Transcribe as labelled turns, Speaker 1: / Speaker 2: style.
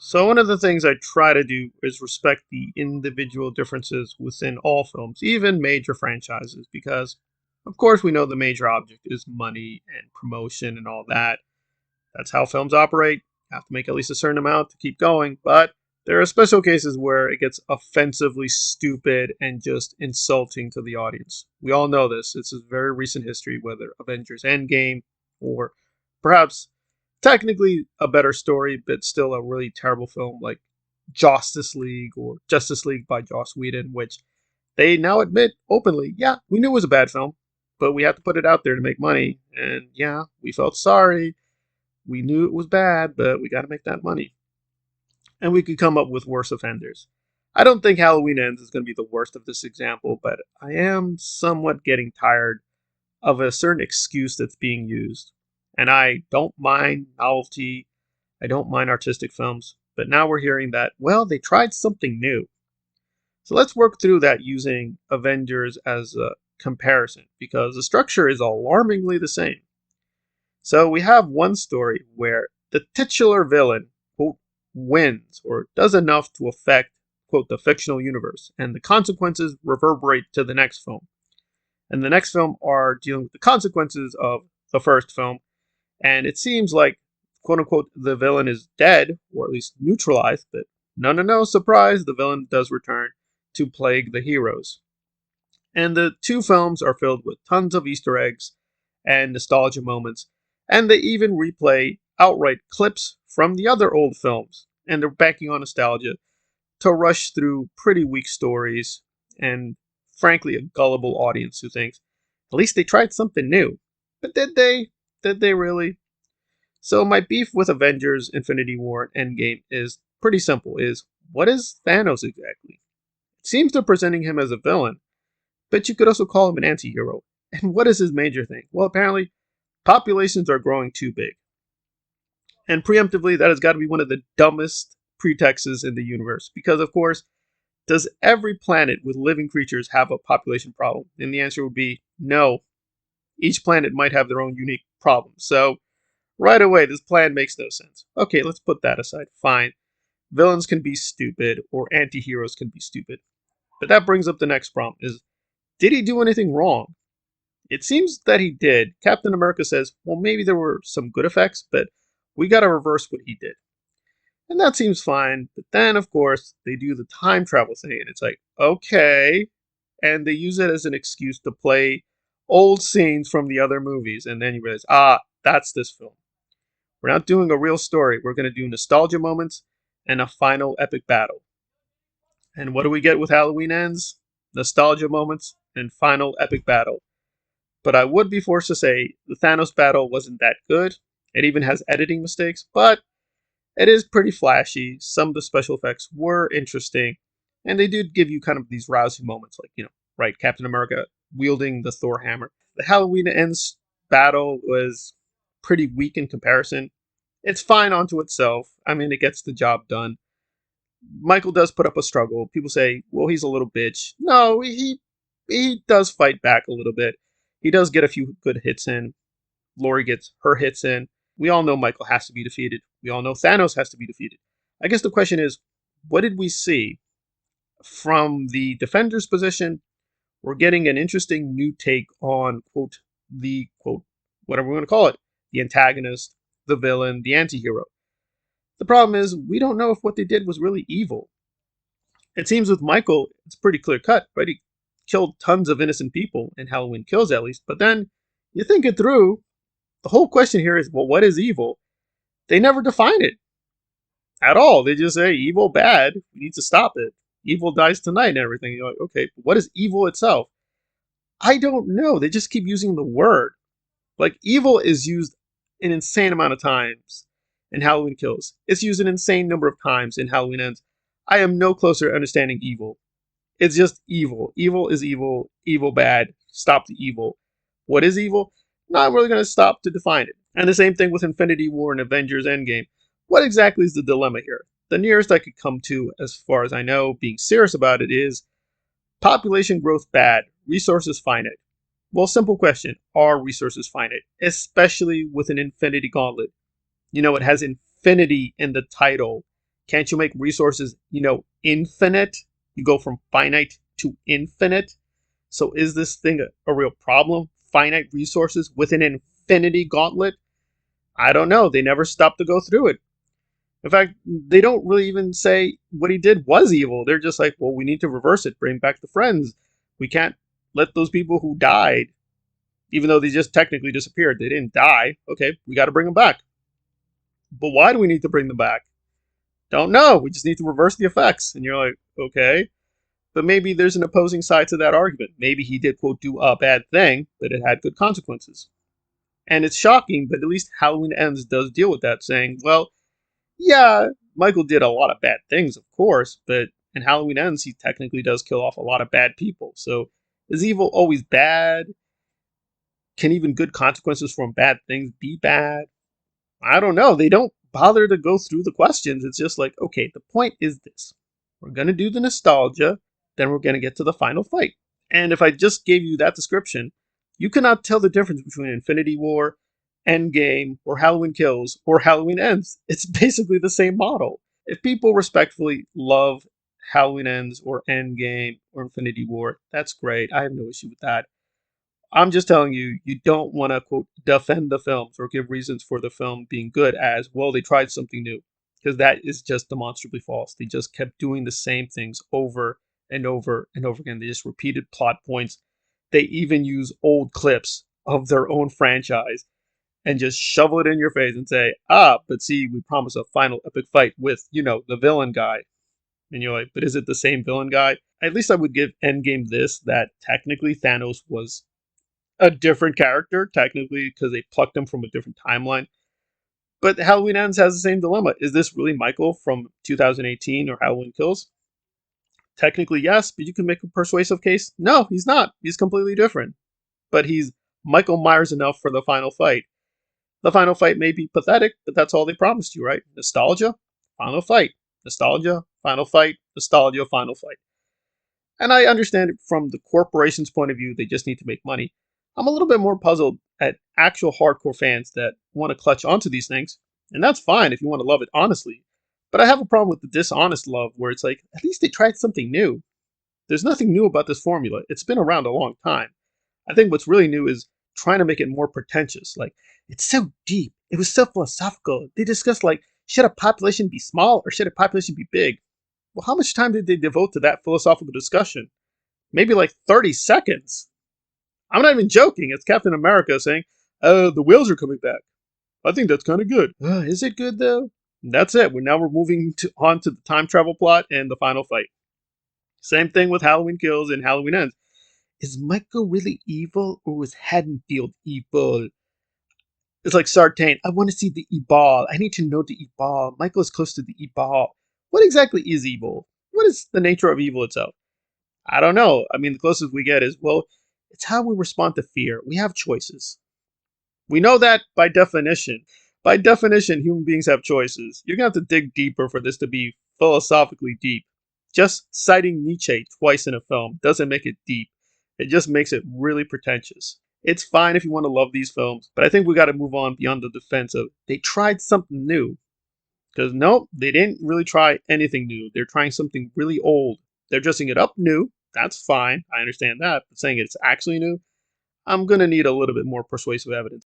Speaker 1: So one of the things I try to do is respect the individual differences within all films, even major franchises, because of course we know the major object is money and promotion and all that. That's how films operate. You have to make at least a certain amount to keep going, but there are special cases where it gets offensively stupid and just insulting to the audience. We all know this. This is very recent history, whether Avengers Endgame or perhaps technically a better story, but still a really terrible film like Justice League or Justice League by Joss Whedon, which they now admit openly, yeah, we knew it was a bad film, but we had to put it out there to make money. And yeah, we felt sorry. We knew it was bad, but we got to make that money. And we could come up with worse offenders. I don't think Halloween Ends is going to be the worst of this example, but I am somewhat getting tired of a certain excuse that's being used. And I don't mind novelty, I don't mind artistic films, but now we're hearing that, well, they tried something new. So let's work through that using Avengers as a comparison, because the structure is alarmingly the same. So we have one story where the titular villain, quote, wins or does enough to affect, quote, the fictional universe, and the consequences reverberate to the next film. And the next film are dealing with the consequences of the first film, and it seems like, quote unquote, the villain is dead, or at least neutralized, but no, no, no, surprise, the villain does return to plague the heroes. And the two films are filled with tons of Easter eggs and nostalgia moments, and they even replay outright clips from the other old films, and they're banking on nostalgia to rush through pretty weak stories and, frankly, a gullible audience who thinks, at least they tried something new. But did they? Did they really? So my beef with Avengers, Infinity War, and Endgame is pretty simple, is what is Thanos exactly? It seems they're presenting him as a villain, but you could also call him an anti-hero. And what is his major thing? Well, apparently, populations are growing too big. And preemptively, that has got to be one of the dumbest pretexts in the universe. Because, of course, does every planet with living creatures have a population problem? And the answer would be no. Each planet might have their own unique problem. So, right away, this plan makes no sense. Okay, let's put that aside. Fine. Villains can be stupid, or anti heroes can be stupid. But that brings up the next problem is, did he do anything wrong? It seems that he did. Captain America says, well, maybe there were some good effects, but we gotta reverse what he did. And that seems fine. But then, of course, they do the time travel thing, and it's like, okay. And they use it as an excuse to play old scenes from the other movies. And then you realize, that's this film. We're not doing a real story. We're going to do nostalgia moments and a final epic battle. And what do we get with Halloween Ends? Nostalgia moments and final epic battle. But I would be forced to say the Thanos battle wasn't that good. It even has editing mistakes, but it is pretty flashy. Some of the special effects were interesting, and they did give you kind of these rousing moments, like, right, Captain America wielding the Thor hammer. The Halloween Ends battle was pretty weak in comparison. It's fine onto itself. I mean, it gets the job done. Michael does put up a struggle. People say, well, he's a little bitch. No, he does fight back a little bit. He does get a few good hits in. Lori gets her hits in. We all know Michael has to be defeated. We all know Thanos has to be defeated. I guess the question is, what did we see? From the defender's position, we're getting an interesting new take on, quote, the, quote, whatever we want to call it, the antagonist, the villain, the anti hero. The problem is, we don't know if what they did was really evil. It seems with Michael, it's pretty clear cut, right? He killed tons of innocent people in Halloween Kills, at least. But then you think it through. The whole question here is, well, what is evil? They never define it at all. They just say evil, bad. We need to stop it. Evil dies tonight and everything. You're like, okay, what is evil itself? I don't know. They just keep using the word. Like, evil is used an insane amount of times in Halloween Kills. It's used an insane number of times in Halloween Ends. I am no closer to understanding evil. It's just evil. Evil is evil. Evil bad. Stop the evil. What is evil? Not really going to stop to define it. And the same thing with Infinity War and Avengers Endgame. What exactly is the dilemma here? The nearest I could come to, as far as I know, being serious about it, is population growth bad, resources finite. Well, simple question, are resources finite? Especially with an infinity gauntlet. It has infinity in the title. Can't you make resources, infinite? You go from finite to infinite. So is this thing a real problem? Finite resources with an infinity gauntlet? I don't know. They never stopped to go through it. In fact, they don't really even say what he did was evil. They're just like, well, we need to reverse it, bring back the friends. We can't let those people who died, even though they just technically disappeared, they didn't die. Okay, we got to bring them back. But why do we need to bring them back? Don't know. We just need to reverse the effects. And you're like, okay. But maybe there's an opposing side to that argument. Maybe he did, quote, do a bad thing, but it had good consequences. And it's shocking, but at least Halloween Ends does deal with that, saying, well, yeah, Michael did a lot of bad things, of course, but in Halloween Ends, he technically does kill off a lot of bad people. So is evil always bad? Can even good consequences from bad things be bad? I don't know. They don't bother to go through the questions. It's just like, okay, the point is this. We're going to do the nostalgia, then we're going to get to the final fight. And if I just gave you that description, you cannot tell the difference between Infinity War, Endgame, or Halloween Kills, or Halloween Ends. It's basically the same model. If people respectfully love Halloween Ends, or Endgame, or Infinity War, that's great. I have no issue with that. I'm just telling you, you don't want to, quote, defend the films or give reasons for the film being good as, well, they tried something new. Because that is just demonstrably false. They just kept doing the same things over and over and over again. They just repeated plot points. They even use old clips of their own franchise and just shovel it in your face and say, but see, we promised a final epic fight with, the villain guy. And you're like, but is it the same villain guy? At least I would give Endgame this, that technically Thanos was a different character, technically, because they plucked him from a different timeline. But Halloween Ends has the same dilemma. Is this really Michael from 2018 or Halloween Kills? Technically, yes, but you can make a persuasive case. No, he's not. He's completely different. But he's Michael Myers enough for the final fight. The final fight may be pathetic, but that's all they promised you, right? Nostalgia, final fight. Nostalgia, final fight. Nostalgia, final fight. And I understand it from the corporation's point of view, they just need to make money. I'm a little bit more puzzled at actual hardcore fans that want to clutch onto these things. And that's fine if you want to love it honestly. But I have a problem with the dishonest love where it's like, at least they tried something new. There's nothing new about this formula. It's been around a long time. I think what's really new is trying to make it more pretentious. Like, it's so deep. It was so philosophical. They discussed, like, should a population be small or should a population be big? Well, how much time did they devote to that philosophical discussion? Maybe like 30 seconds. I'm not even joking. It's Captain America saying, the whales are coming back. I think that's kind of good. Is it good, though? And that's it. We're moving on to the time travel plot and the final fight. Same thing with Halloween Kills and Halloween Ends. Is Michael really evil or was Haddonfield evil? It's like Sartain. I want to see the Ebal. I need to know the Ebal. Michael is close to the Ebal. What exactly is evil? What is the nature of evil itself? I don't know. I mean, the closest we get is, well, it's how we respond to fear. We have choices. We know that by definition. By definition, human beings have choices. You're going to have to dig deeper for this to be philosophically deep. Just citing Nietzsche twice in a film doesn't make it deep. It just makes it really pretentious. It's fine if you want to love these films, but I think we got to move on beyond the defense of they tried something new. Because nope, they didn't really try anything new. They're trying something really old. They're dressing it up new. That's fine. I understand that. But saying it's actually new, I'm going to need a little bit more persuasive evidence.